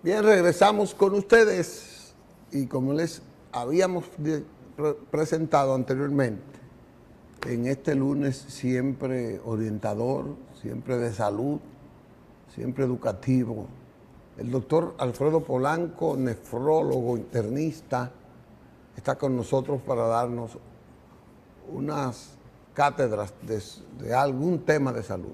Bien, regresamos con ustedes y como les habíamos presentado anteriormente, en este lunes siempre orientador, siempre de salud, siempre educativo, el doctor Alfredo Polanco, nefrólogo, internista, está con nosotros para darnos unas cátedras de algún tema de salud.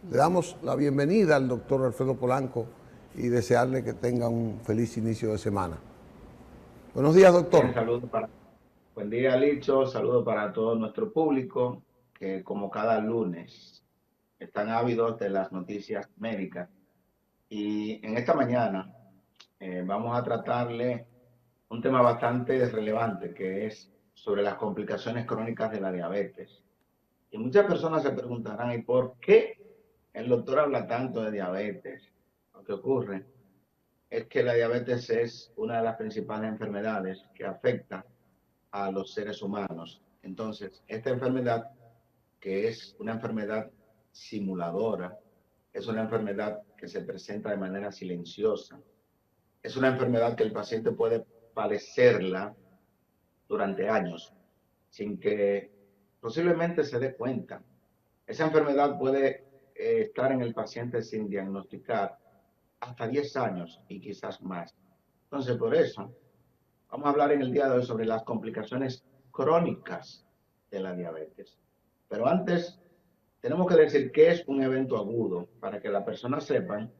Le damos la bienvenida al doctor Alfredo Polanco y desearle que tenga un feliz inicio de semana. Buenos días, doctor. Bien, buen día, Licho. Saludo para todo nuestro público que, como cada lunes, están ávidos de las noticias médicas. Y en esta mañana vamos a tratarle un tema bastante relevante que es sobre las complicaciones crónicas de la diabetes. Y muchas personas se preguntarán, ¿y por qué el doctor habla tanto de diabetes? Lo que ocurre es que la diabetes es una de las principales enfermedades que afecta a los seres humanos. Entonces, esta enfermedad, que es una enfermedad simuladora, es una enfermedad que se presenta de manera silenciosa, es una enfermedad que el paciente puede padecerla durante años sin que posiblemente se dé cuenta. Esa enfermedad puede estar en el paciente sin diagnosticar hasta 10 años y quizás más. Entonces, por eso, vamos a hablar en el día de hoy sobre las complicaciones crónicas de la diabetes. Pero antes, tenemos que decir qué es un evento agudo para que la persona sepan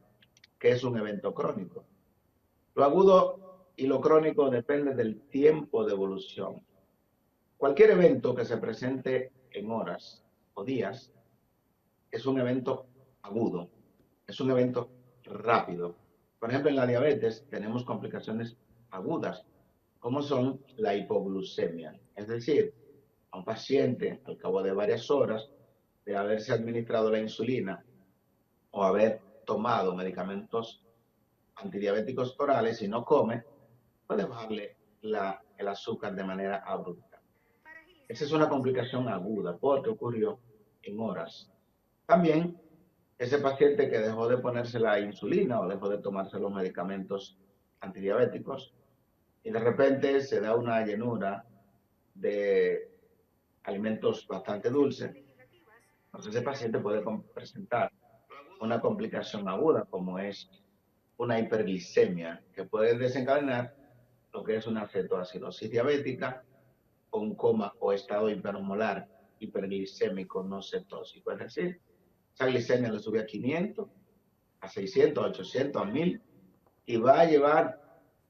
qué es un evento crónico. Lo agudo y lo crónico depende del tiempo de evolución. Cualquier evento que se presente en horas o días es un evento agudo, es un evento rápido. Por ejemplo, en la diabetes tenemos complicaciones agudas, como son la hipoglucemia. Es decir, a un paciente, al cabo de varias horas de haberse administrado la insulina o haber tomado medicamentos antidiabéticos orales y no come, puede bajarle el azúcar de manera abrupta. Esa es una complicación aguda porque ocurrió en horas. También ese paciente que dejó de ponerse la insulina o dejó de tomarse los medicamentos antidiabéticos y de repente se da una llenura de alimentos bastante dulces, entonces ese paciente puede presentar una complicación aguda como es una hiperglicemia que puede desencadenar lo que es una cetoacidosis diabética o un coma o estado hipermolar hiperglicémico no cetósico. Es decir, esa glicemia le sube a 500, a 600, a 800, a 1000 y va a llevar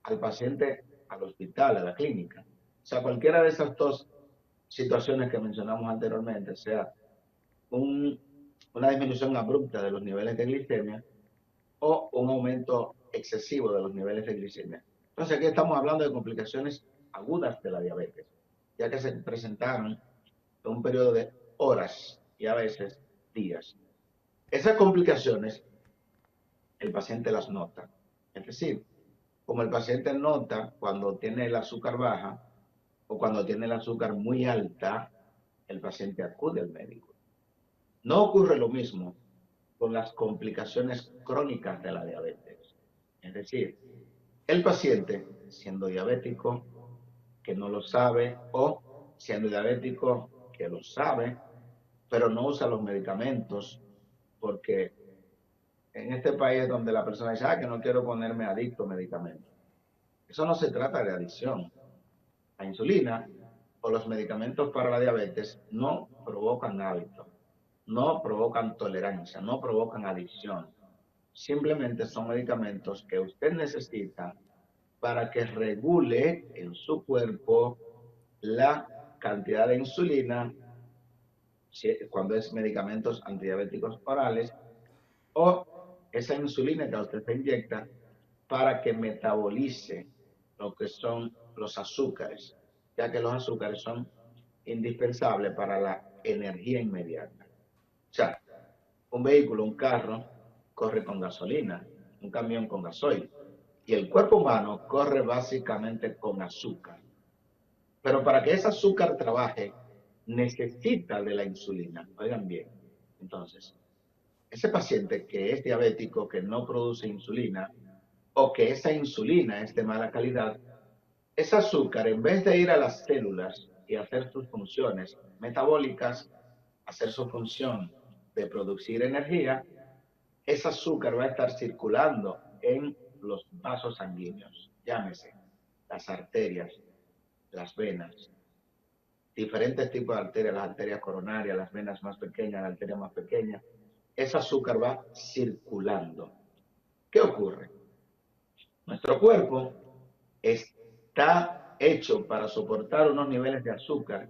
al paciente al hospital, a la clínica. O sea, cualquiera de esas dos situaciones que mencionamos anteriormente, sea una disminución abrupta de los niveles de glicemia o un aumento excesivo de los niveles de glicemia. Entonces, aquí estamos hablando de complicaciones agudas de la diabetes, ya que se presentaron en un periodo de horas y a veces días. Esas complicaciones, el paciente las nota. Es decir, como el paciente nota cuando tiene el azúcar baja o cuando tiene el azúcar muy alta, el paciente acude al médico. No ocurre lo mismo con las complicaciones crónicas de la diabetes. Es decir, el paciente, siendo diabético, que no lo sabe, o siendo diabético, que lo sabe, pero no usa los medicamentos, porque en este país es donde la persona dice, que no quiero ponerme adicto a medicamentos. Eso no se trata de adicción. La insulina o los medicamentos para la diabetes no provocan hábito, no provocan tolerancia, no provocan adicción. Simplemente son medicamentos que usted necesita para que regule en su cuerpo la cantidad de insulina cuando es medicamentos antidiabéticos orales o esa insulina que usted se inyecta para que metabolice lo que son los azúcares, ya que los azúcares son indispensables para la energía inmediata. O sea, un vehículo, un carro, corre con gasolina, un camión con gasoil, y el cuerpo humano corre básicamente con azúcar. Pero para que ese azúcar trabaje, necesita de la insulina. Oigan bien, entonces, ese paciente que es diabético, que no produce insulina, o que esa insulina es de mala calidad, ese azúcar, en vez de ir a las células y hacer sus funciones metabólicas, hacer su función de producir energía, ese azúcar va a estar circulando en los vasos sanguíneos, llámese las arterias, las venas, diferentes tipos de arterias, las arterias coronarias, las venas más pequeñas, las arterias más pequeñas. Ese azúcar va circulando. ¿Qué ocurre? Nuestro cuerpo está hecho para soportar unos niveles de azúcar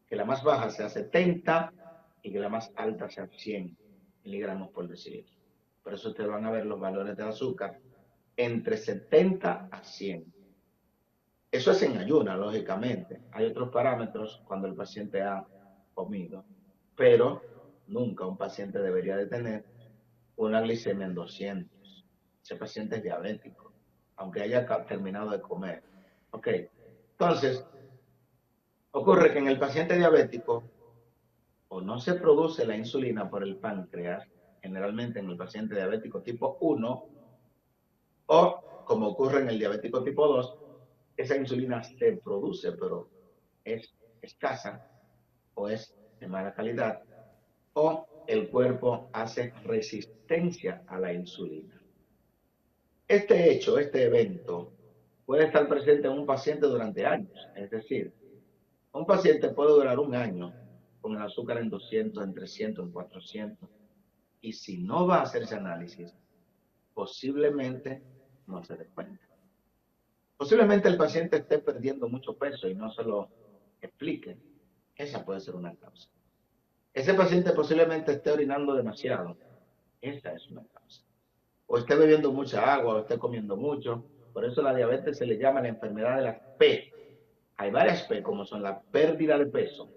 que la más baja sea 70 y que la más alta sea 100 miligramos por decilitro. Por eso ustedes van a ver los valores de azúcar entre 70 a 100. Eso es en ayuna, lógicamente. Hay otros parámetros cuando el paciente ha comido, pero nunca un paciente debería de tener una glicemia en 200. Ese paciente es diabético, aunque haya terminado de comer. Ok, entonces, ocurre que en el paciente diabético o no se produce la insulina por el páncreas, generalmente en el paciente diabético tipo 1, o como ocurre en el diabético tipo 2, esa insulina se produce, pero es escasa o es de mala calidad, o el cuerpo hace resistencia a la insulina. Este hecho, este evento, puede estar presente en un paciente durante años. Es decir, un paciente puede durar un año con el azúcar en 200, en 300, en 400, y si no va a hacerse análisis, posiblemente no se dé cuenta. Posiblemente el paciente esté perdiendo mucho peso y no se lo explique. Esa puede ser una causa. Ese paciente posiblemente esté orinando demasiado. Esa es una causa. O esté bebiendo mucha agua o esté comiendo mucho. Por eso la diabetes se le llama la enfermedad de las P. Hay varias P, como son la pérdida de peso,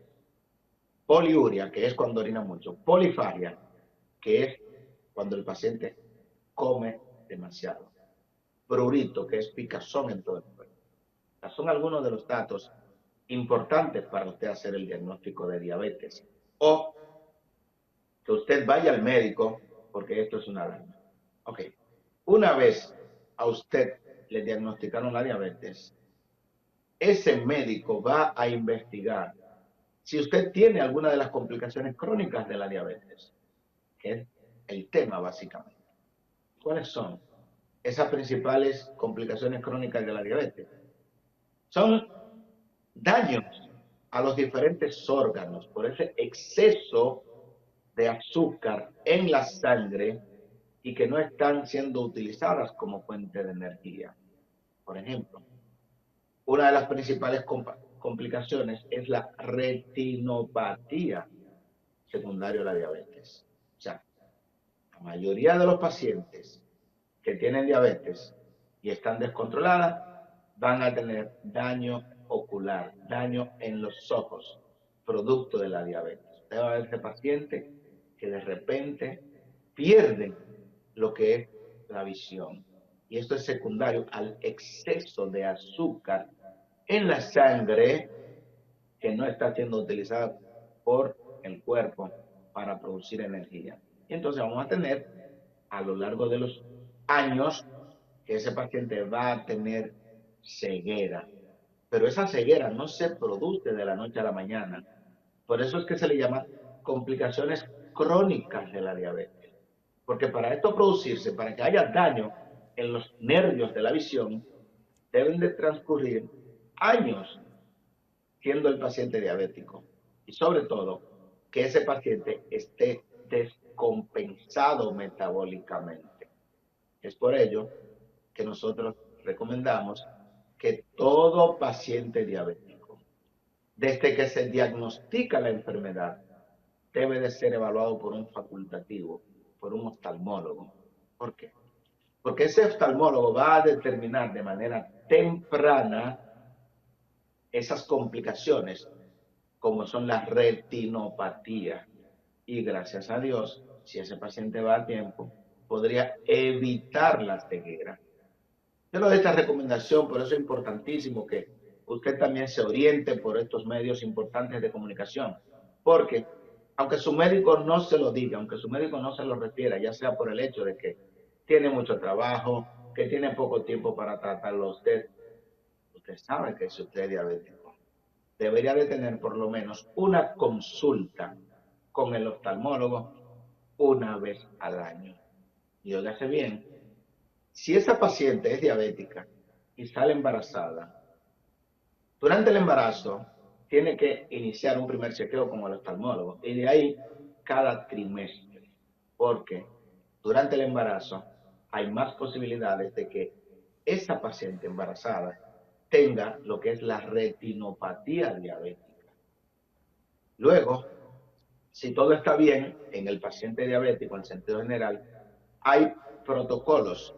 poliuria, que es cuando orina mucho, polifagia, que es cuando el paciente come demasiado, prurito, que es picazón en todo el cuerpo. Son algunos de los datos importantes para usted hacer el diagnóstico de diabetes o que usted vaya al médico porque esto es una alarma. Ok, una vez a usted le diagnosticaron la diabetes, ese médico va a investigar si usted tiene alguna de las complicaciones crónicas de la diabetes, que es el tema básicamente. ¿Cuáles son esas principales complicaciones crónicas de la diabetes? Son daños a los diferentes órganos por ese exceso de azúcar en la sangre y que no están siendo utilizadas como fuente de energía. Por ejemplo, una de las principales complicaciones es la retinopatía secundaria a la diabetes. O sea, la mayoría de los pacientes que tienen diabetes y están descontroladas van a tener daño ocular, daño en los ojos, producto de la diabetes. Usted va a ver ese paciente que de repente pierde lo que es la visión. Y esto es secundario al exceso de azúcar en la sangre que no está siendo utilizada por el cuerpo para producir energía. Y entonces vamos a tener a lo largo de los años que ese paciente va a tener ceguera. Pero esa ceguera no se produce de la noche a la mañana. Por eso es que se le llama complicaciones crónicas de la diabetes. Porque para esto producirse, para que haya daño en los nervios de la visión, deben de transcurrir años siendo el paciente diabético. Y sobre todo, que ese paciente esté descompensado metabólicamente. Es por ello que nosotros recomendamos que todo paciente diabético, desde que se diagnostica la enfermedad, debe de ser evaluado por un facultativo, por un oftalmólogo. ¿Por qué? Porque ese oftalmólogo va a determinar de manera temprana esas complicaciones, como son la retinopatía. Y gracias a Dios, si ese paciente va a tiempo, podría evitar la ceguera. Yo le doy esta recomendación, por eso es importantísimo que usted también se oriente por estos medios importantes de comunicación. Porque, aunque su médico no se lo diga, aunque su médico no se lo refiera, ya sea por el hecho de que tiene mucho trabajo, que tiene poco tiempo para tratarlo usted sabe que si usted es diabético, debería de tener por lo menos una consulta con el oftalmólogo una vez al año. Y óigase bien, si esa paciente es diabética y sale embarazada, durante el embarazo tiene que iniciar un primer chequeo con el oftalmólogo y de ahí cada trimestre, porque durante el embarazo hay más posibilidades de que esa paciente embarazada tenga lo que es la retinopatía diabética. Luego, si todo está bien en el paciente diabético en sentido general, hay protocolos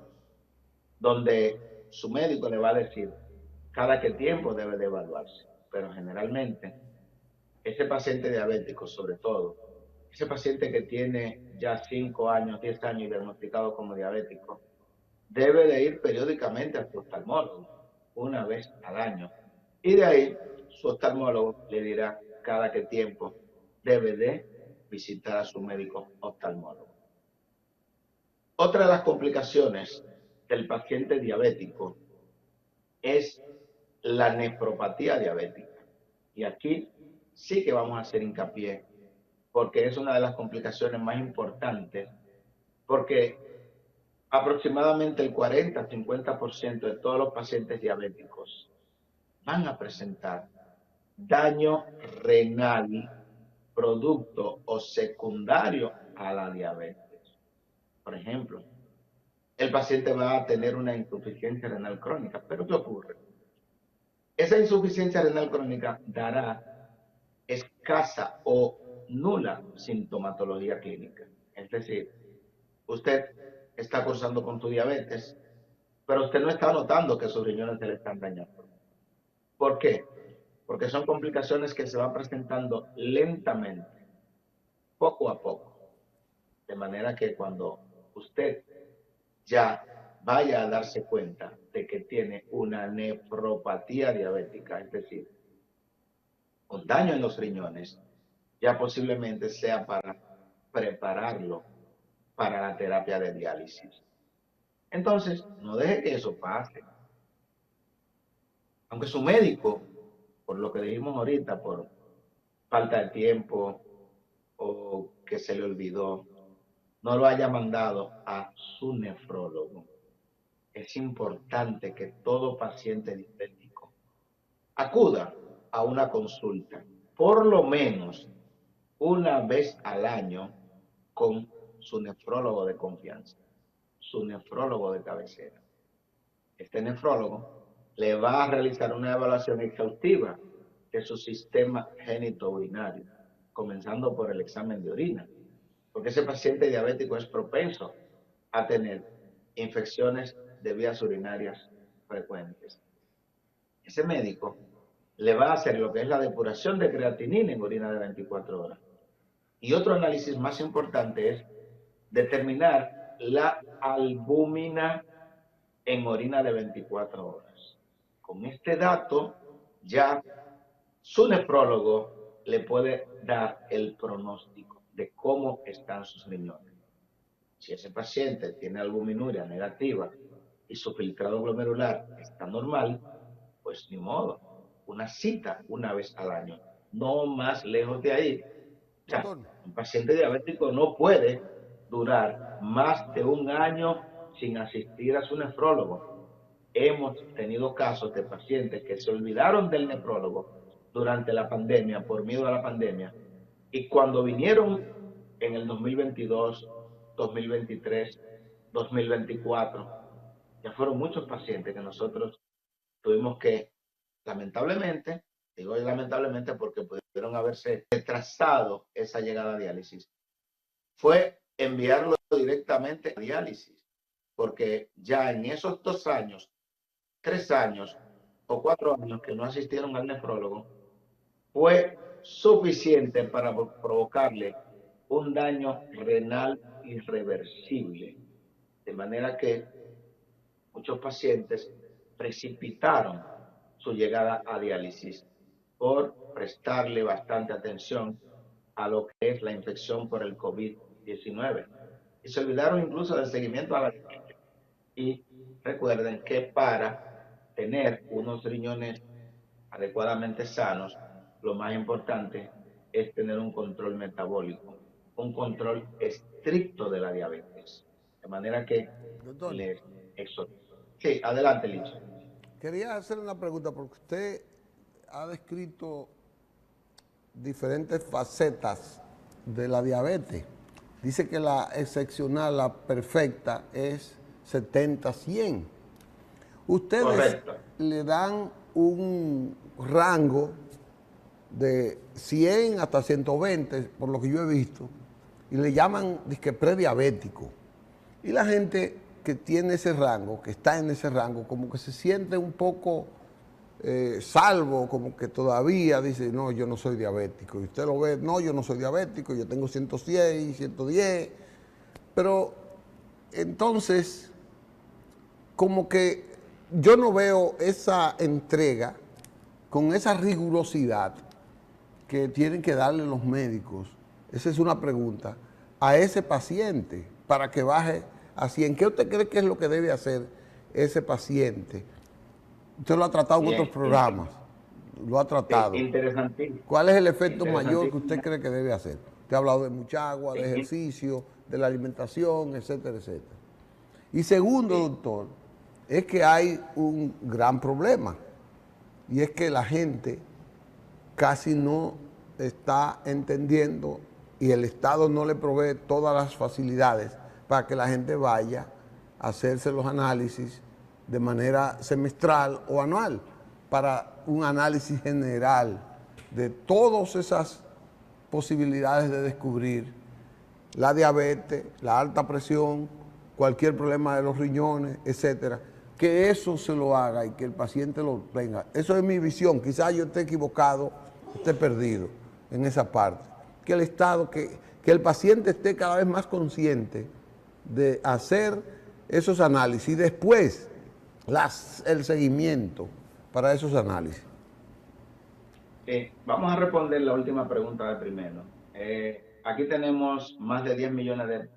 donde su médico le va a decir cada qué tiempo debe de evaluarse. Pero generalmente, ese paciente diabético, sobre todo, ese paciente que tiene ya 5 años, 10 años diagnosticado como diabético, debe de ir periódicamente a su oftalmólogo, una vez al año. Y de ahí, su oftalmólogo le dirá cada qué tiempo debe de visitar a su médico oftalmólogo. Otra de las complicaciones del paciente diabético es la nefropatía diabética. Y aquí sí que vamos a hacer hincapié, porque es una de las complicaciones más importantes, porque aproximadamente el 40-50% de todos los pacientes diabéticos van a presentar daño renal producto o secundario a la diabetes. Por ejemplo, el paciente va a tener una insuficiencia renal crónica. ¿Pero qué ocurre? Esa insuficiencia renal crónica dará escasa o nula sintomatología clínica. Es decir, usted está cursando con su diabetes, pero usted no está notando que sus riñones se le están dañando. ¿Por qué? Porque son complicaciones que se van presentando lentamente, poco a poco, de manera que cuando usted ya vaya a darse cuenta de que tiene una nefropatía diabética, es decir, un daño en los riñones, ya posiblemente sea para prepararlo para la terapia de diálisis. Entonces, no deje que eso pase. Aunque su médico, por lo que dijimos ahorita, por falta de tiempo o que se le olvidó, no lo haya mandado a su nefrólogo. Es importante que todo paciente diabético acuda a una consulta, por lo menos una vez al año, con su nefrólogo de confianza, su nefrólogo de cabecera. Este nefrólogo le va a realizar una evaluación exhaustiva de su sistema genitourinario, comenzando por el examen de orina, porque ese paciente diabético es propenso a tener infecciones de vías urinarias frecuentes. Ese médico le va a hacer lo que es la depuración de creatinina en orina de 24 horas. Y otro análisis más importante es determinar la albúmina en orina de 24 horas. Con este dato, ya su nefrólogo le puede dar el pronóstico de cómo están sus riñones. Si ese paciente tiene albuminuria negativa y su filtrado glomerular está normal, pues ni modo, una cita una vez al año, no más lejos de ahí. O sea, Doctor, un paciente diabético no puede durar más de un año sin asistir a su nefrólogo. Hemos tenido casos de pacientes que se olvidaron del nefrólogo durante la pandemia, por miedo a la pandemia, y cuando vinieron en el 2022, 2023, 2024, ya fueron muchos pacientes que nosotros tuvimos que, lamentablemente, digo lamentablemente porque pudieron haberse retrasado esa llegada a diálisis, fue enviarlo directamente a diálisis, porque ya en esos 2 años, 3 años o 4 años que no asistieron al nefrólogo, fue suficiente para provocarle un daño renal irreversible. De manera que muchos pacientes precipitaron su llegada a diálisis por prestarle bastante atención a lo que es la infección por el COVID-19. Y se olvidaron incluso del seguimiento a la diabetes. Y recuerden que para tener unos riñones adecuadamente sanos, lo más importante es tener un control metabólico, un control estricto de la diabetes. De manera que Doctor, les exhorto. Sí, adelante, Licho. quería hacer una pregunta porque usted ha descrito diferentes facetas de la diabetes. Dice que la excepcional, la perfecta, es 70-100. Ustedes Correcto. le dan un rango de 100 hasta 120, por lo que yo he visto, y le llaman disque prediabético. Y la gente que tiene ese rango, que está en ese rango, como que se siente un poco salvo, como que todavía dice, no, yo no soy diabético. Y usted lo ve, no, yo no soy diabético, yo tengo 106, 110. Pero entonces, como que yo no veo esa entrega con esa rigurosidad que tienen que darle los médicos. Esa es una pregunta a ese paciente para que baje a 100. ¿Qué usted cree que es lo que debe hacer ese paciente? Usted lo ha tratado en otros Bien, programas, lo ha tratado. interesantísimo. ¿Cuál es el efecto mayor que usted Interesantísimo. cree que debe hacer? Usted ha hablado de mucha agua, de ejercicio, de la alimentación, etcétera, etcétera. Y segundo, Sí, doctor, es que hay un gran problema, y es que la gente casi no está entendiendo y el Estado no le provee todas las facilidades para que la gente vaya a hacerse los análisis de manera semestral o anual, para un análisis general de todas esas posibilidades de descubrir la diabetes, la alta presión, cualquier problema de los riñones, etcétera, que eso se lo haga y que el paciente lo tenga. Eso es mi visión. Quizás yo esté equivocado, esté perdido en esa parte. Que el Estado, que el paciente esté cada vez más consciente de hacer esos análisis y después el seguimiento para esos análisis. vamos a responder la última pregunta de primero. Aquí tenemos más de 10 millones de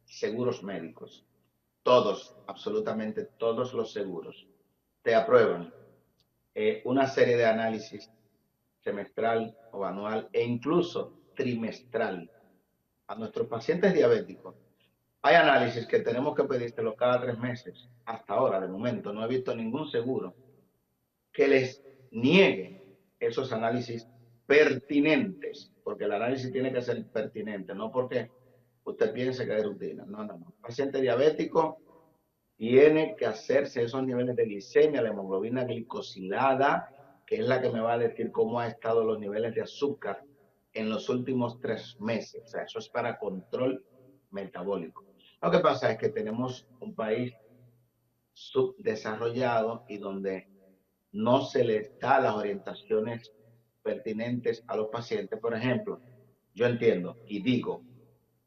seguros médicos. Todos, absolutamente todos los seguros, te aprueban una serie de análisis semestral o anual e incluso trimestral a nuestros pacientes diabéticos. Hay análisis que tenemos que pedírselo cada 3 meses. Hasta ahora, de momento, no he visto ningún seguro que les niegue esos análisis pertinentes, porque el análisis tiene que ser pertinente, no porque usted piense que es rutina. No, no, no. Paciente diabético tiene que hacerse esos niveles de glicemia, la hemoglobina glicosilada, que es la que me va a decir cómo han estado los niveles de azúcar en los últimos 3 meses. O sea, eso es para control metabólico. Lo que pasa es que tenemos un país subdesarrollado y donde no se les da las orientaciones pertinentes a los pacientes. Por ejemplo, yo entiendo y digo,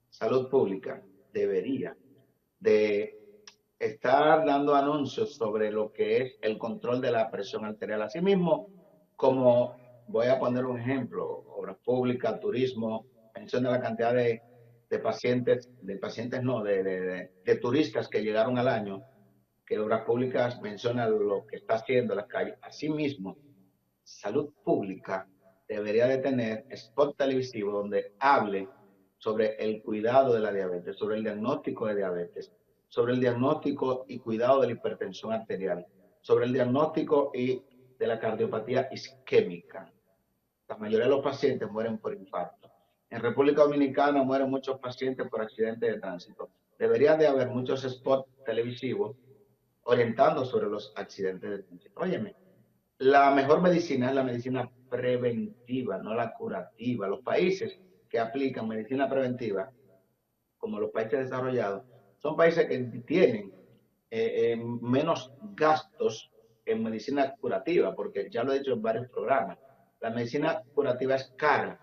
salud pública debería de estar dando anuncios sobre lo que es el control de la presión arterial. Asimismo, como voy a poner un ejemplo, obras públicas, turismo, menciona la cantidad de pacientes no, de turistas que llegaron al año, que obras públicas menciona lo que está haciendo las calles. Asimismo, salud pública debería de tener spot televisivo donde hable sobre el cuidado de la diabetes, sobre el diagnóstico de diabetes, sobre el diagnóstico y cuidado de la hipertensión arterial, sobre el diagnóstico y de la cardiopatía isquémica. La mayoría de los pacientes mueren por infarto. En República Dominicana mueren muchos pacientes por accidentes de tránsito. Debería de haber muchos spots televisivos orientando sobre los accidentes de tránsito. Óyeme, la mejor medicina es la medicina preventiva, no la curativa. Los países que aplican medicina preventiva, como los países desarrollados, son países que tienen menos gastos en medicina curativa, porque ya lo he dicho en varios programas. La medicina curativa es cara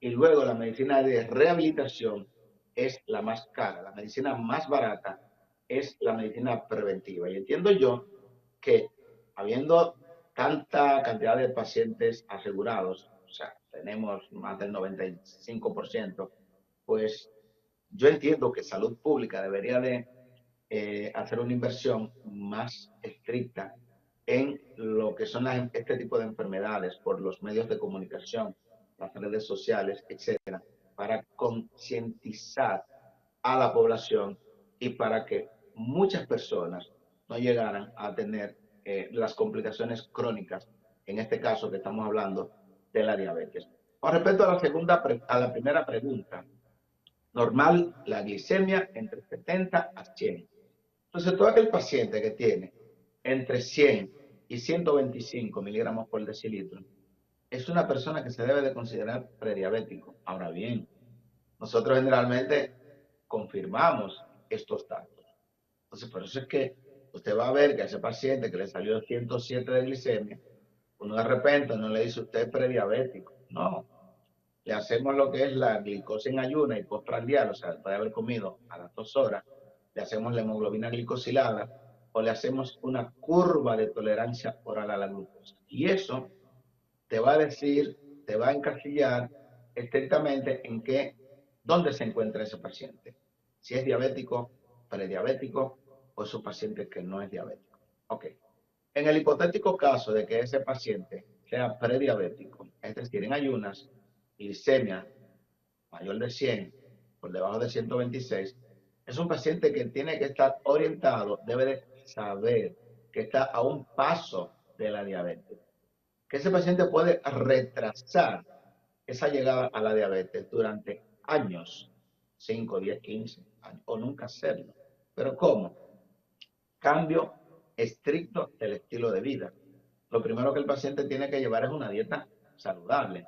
y luego la medicina de rehabilitación es la más cara. La medicina más barata es la medicina preventiva. Y entiendo yo que habiendo tanta cantidad de pacientes asegurados, o sea, tenemos más del 95%, pues yo entiendo que salud pública debería de hacer una inversión más estricta en lo que son este tipo de enfermedades por los medios de comunicación, las redes sociales, etcétera, para concientizar a la población y para que muchas personas no llegaran a tener las complicaciones crónicas, en este caso que estamos hablando de la diabetes. Con respecto a la primera pregunta, normal la glicemia entre 70 a 100. Entonces, todo aquel paciente que tiene entre 100 y 125 miligramos por decilitro es una persona que se debe de considerar prediabético. Ahora bien, nosotros generalmente confirmamos estos datos. Entonces, por eso es que usted va a ver que a ese paciente que le salió 107 de glicemia, uno de repente no le dice usted es prediabético. No, le hacemos lo que es la glicosa en ayuna y postprandial, o sea, después de haber comido a las 2 horas, le hacemos la hemoglobina glicosilada o le hacemos una curva de tolerancia oral a la glucosa. Y eso te va a decir, te va a encasillar estrictamente en qué, dónde se encuentra ese paciente. Si es diabético, prediabético o es un paciente que no es diabético. Ok. En el hipotético caso de que ese paciente sea prediabético, es decir, en ayunas, glicemia mayor de 100, por debajo de 126, es un paciente que tiene que estar orientado, debe de saber que está a un paso de la diabetes, que ese paciente puede retrasar esa llegada a la diabetes durante años, 5, 10, 15 años, o nunca hacerlo. Pero ¿cómo? Cambio estricto del estilo de vida. Lo primero que el paciente tiene que llevar es una dieta saludable.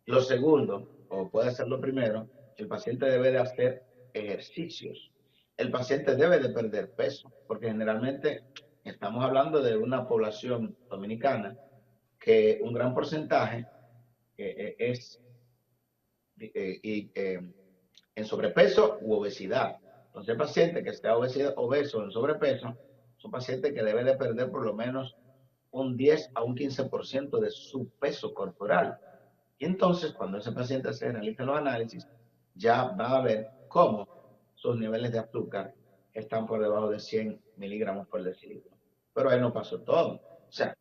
Lo segundo, o puede ser lo primero, el paciente debe de hacer ejercicios. El paciente debe de perder peso, porque generalmente estamos hablando de una población dominicana que un gran porcentaje es en sobrepeso u obesidad. Entonces, el paciente que esté obeso o en sobrepeso es un paciente que debe de perder por lo menos un 10 a un 15% de su peso corporal. Y entonces, cuando ese paciente se realiza los análisis, ya va a ver cómo sus niveles de azúcar están por debajo de 100 miligramos por decilitro. Pero ahí no pasó todo. O sea,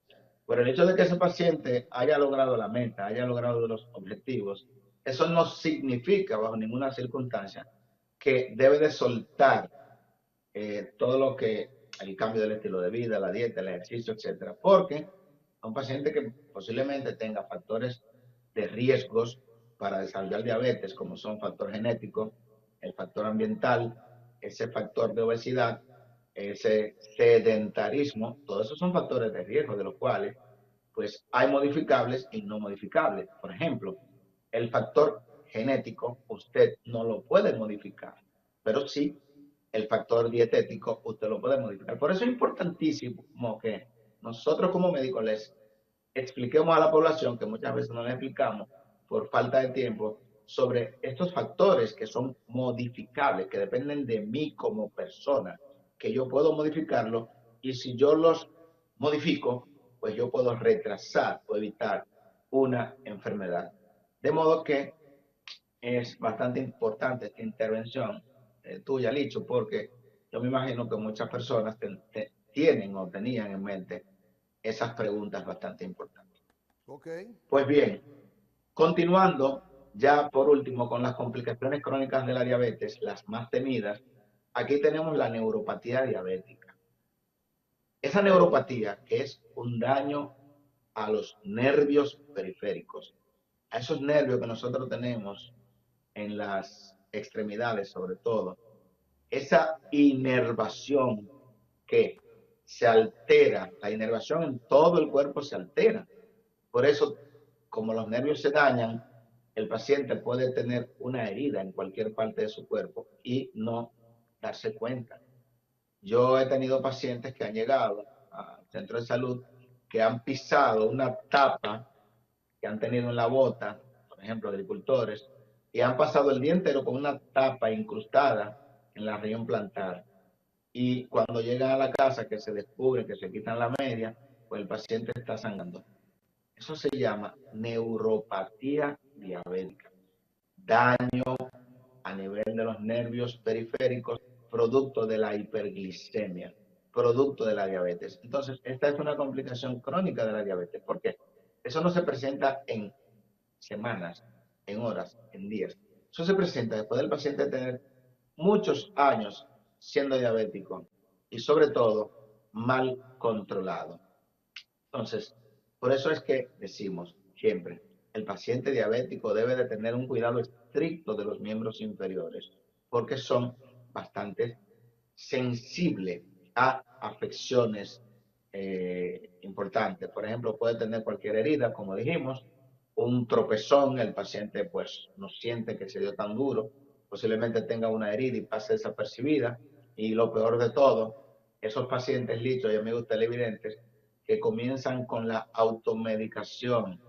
por el hecho de que ese paciente haya logrado la meta, haya logrado los objetivos, eso no significa bajo ninguna circunstancia que debe de soltar todo lo que el cambio del estilo de vida, la dieta, el ejercicio, etcétera, porque a un paciente que posiblemente tenga factores de riesgos para desarrollar diabetes, como son factor genético, el factor ambiental, ese factor de obesidad, ese sedentarismo, todos esos son factores de riesgo de los cuales pues hay modificables y no modificables. Por ejemplo, el factor genético usted no lo puede modificar, pero sí el factor dietético usted lo puede modificar. Por eso es importantísimo que nosotros como médicos les expliquemos a la población, que muchas veces no le explicamos por falta de tiempo, sobre estos factores que son modificables, que dependen de mí como persona, que yo puedo modificarlo y si yo los modifico, pues yo puedo retrasar o evitar una enfermedad. De modo que es bastante importante esta intervención tuya, Licho, porque yo me imagino que muchas personas tienen o tenían en mente esas preguntas bastante importantes. Ok. Pues bien, continuando ya por último con las complicaciones crónicas de la diabetes, las más temidas, aquí tenemos la neuropatía diabética. Esa neuropatía que es un daño a los nervios periféricos, a esos nervios que nosotros tenemos en las extremidades sobre todo, esa inervación que se altera, la inervación en todo el cuerpo se altera. Por eso, como los nervios se dañan, el paciente puede tener una herida en cualquier parte de su cuerpo y no darse cuenta. Yo he tenido pacientes que han llegado al centro de salud que han pisado una tapa que han tenido en la bota, por ejemplo, agricultores, y han pasado el día entero con una tapa incrustada en la región plantar. Y cuando llegan a la casa, que se descubre que se quitan la media, pues el paciente está sangrando. Eso se llama neuropatía diabética. Daño a nivel de los nervios periféricos producto de la hiperglicemia, producto de la diabetes. Entonces, esta es una complicación crónica de la diabetes. ¿Por qué? Eso no se presenta en semanas, en horas, en días. Eso se presenta después del paciente tener muchos años siendo diabético y sobre todo mal controlado. Entonces, por eso es que decimos siempre, el paciente diabético debe de tener un cuidado estricto de los miembros inferiores, porque son bastante sensibles a afecciones importantes. Por ejemplo, puede tener cualquier herida, como dijimos, un tropezón, el paciente pues no siente que se dio tan duro, posiblemente tenga una herida y pase desapercibida. Y lo peor de todo, esos pacientes lichos y amigos televidentes que comienzan con la automedicación,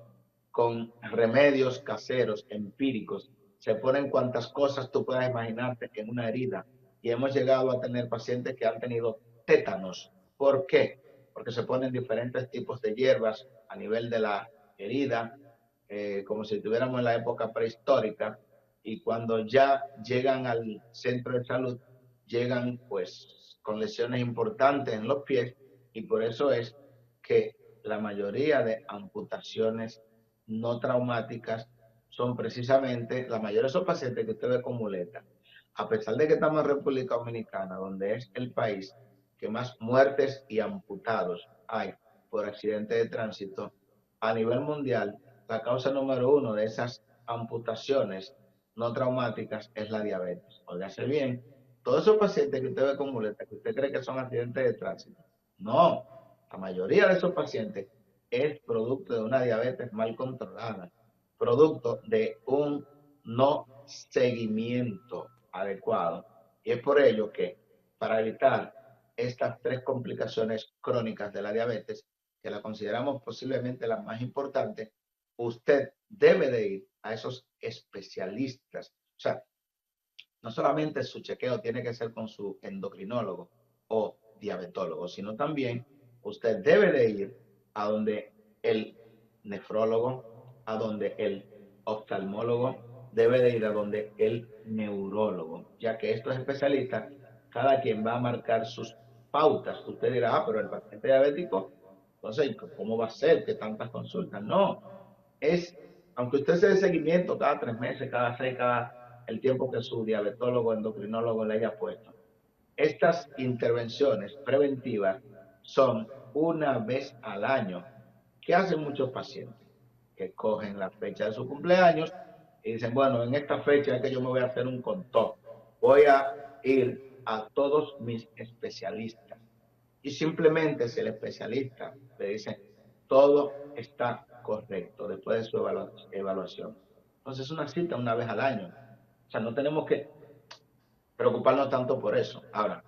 con remedios caseros, empíricos, se ponen cuantas cosas tú puedas imaginarte en una herida. Y hemos llegado a tener pacientes que han tenido tétanos. ¿Por qué? Porque se ponen diferentes tipos de hierbas a nivel de la herida, como si estuviéramos en la época prehistórica, y cuando ya llegan al centro de salud, llegan pues con lesiones importantes en los pies, y por eso es que la mayoría de amputaciones no traumáticas son precisamente, la mayoría de esos pacientes que usted ve con muleta, a pesar de que estamos en República Dominicana, donde es el país que más muertes y amputados hay por accidentes de tránsito, a nivel mundial, la causa número uno de esas amputaciones no traumáticas es la diabetes. Óigase bien, todos esos pacientes que usted ve con muleta, que usted cree que son accidentes de tránsito, no, la mayoría de esos pacientes es producto de una diabetes mal controlada, producto de un no seguimiento adecuado. Y es por ello que para evitar estas tres complicaciones crónicas de la diabetes, que la consideramos posiblemente las más importantes, usted debe de ir a esos especialistas. O sea, no solamente su chequeo tiene que ser con su endocrinólogo o diabetólogo, sino también usted debe de ir a donde el nefrólogo, a donde el oftalmólogo, debe de ir a donde el neurólogo, ya que estos especialistas, cada quien va a marcar sus pautas. Usted dirá, pero el paciente diabético, entonces, ¿cómo va a ser que tantas consultas? No, es, aunque usted se dé seguimiento cada 3 meses, cada 6, cada el tiempo que su diabetólogo, endocrinólogo le haya puesto. Estas intervenciones preventivas son una vez al año. ¿Qué hacen muchos pacientes? Que cogen la fecha de su cumpleaños y dicen, bueno, en esta fecha es que yo me voy a hacer un contón. Voy a ir a todos mis especialistas. Y simplemente si el especialista le dice, todo está correcto después de su evaluación. Entonces es una cita una vez al año. O sea, no tenemos que preocuparnos tanto por eso. Ahora,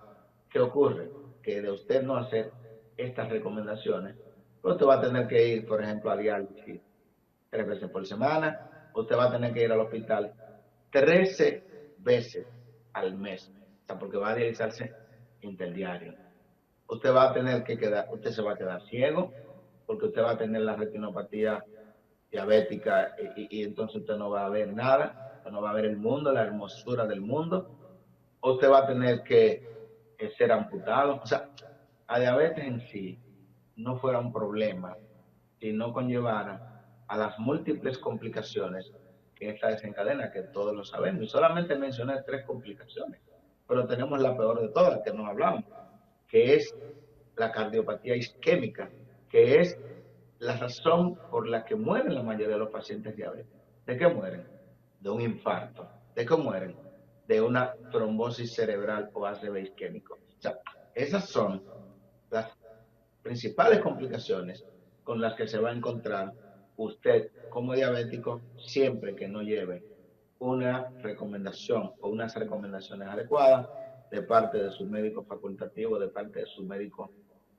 ¿qué ocurre? Que de usted no hacer estas recomendaciones, pues usted va a tener que ir, por ejemplo, a diálisis 3 veces por semana, usted va a tener que ir al hospital 13 veces al mes, o sea, porque va a dializarse interdiario. Usted va a tener que quedar, usted se va a quedar ciego, porque usted va a tener la retinopatía diabética y entonces usted no va a ver nada, usted no va a ver el mundo, la hermosura del mundo, usted va a tener que ser amputado. O sea, la diabetes en sí no fuera un problema si no conllevara a las múltiples complicaciones que esta desencadena, que todos lo sabemos. Y solamente mencioné 3 complicaciones, pero tenemos la peor de todas, que no hablamos, que es la cardiopatía isquémica, que es la razón por la que mueren la mayoría de los pacientes diabéticos. ¿De qué mueren? De un infarto. ¿De qué mueren? De una trombosis cerebral o ACV isquémico. O sea, esas son las principales complicaciones con las que se va a encontrar usted como diabético siempre que no lleve una recomendación o unas recomendaciones adecuadas de parte de su médico facultativo, de parte de su médico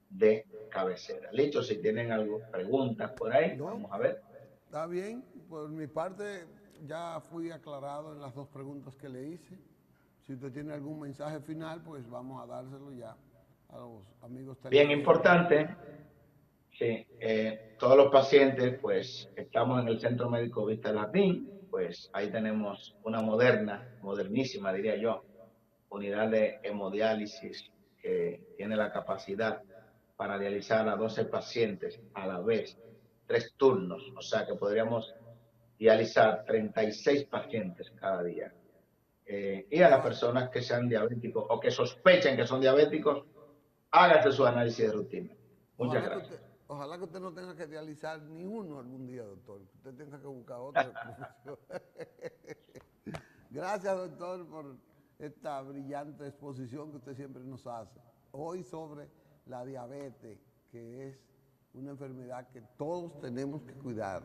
de cabecera. Listo, si tienen algo, preguntas por ahí, No, vamos a ver. está bien. Por mi parte, ya fui aclarado en las dos preguntas que le hice. Si usted tiene algún mensaje final, pues vamos a dárselo ya a los amigos Bien televidentes. importante, sí, todos los pacientes, pues estamos en el Centro Médico Vista Latín, pues ahí tenemos una moderna, modernísima, diría yo, unidad de hemodiálisis que tiene la capacidad para dializar a 12 pacientes a la vez, 3 turnos, o sea que podríamos dializar 36 pacientes cada día. Y a las Ojalá, personas que sean diabéticos o que sospechen que son diabéticos, hágase su análisis de rutina. Muchas ojalá gracias. ojalá que usted no tenga que dializar ni uno algún día, doctor. Que usted tenga que buscar otra profesión. Gracias, doctor, por esta brillante exposición que usted siempre nos hace. Hoy sobre la diabetes, que es una enfermedad que todos tenemos que cuidar,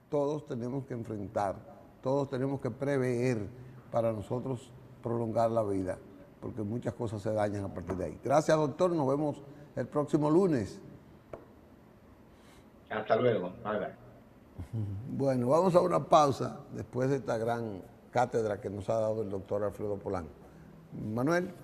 todos tenemos que enfrentar, todos tenemos que prever para nosotros prolongar la vida, porque muchas cosas se dañan a partir de ahí. Gracias, doctor. Nos vemos el próximo lunes. Hasta luego. Bye bye. Bueno, vamos a una pausa después de esta gran cátedra que nos ha dado el doctor Alfredo Polanco. Manuel.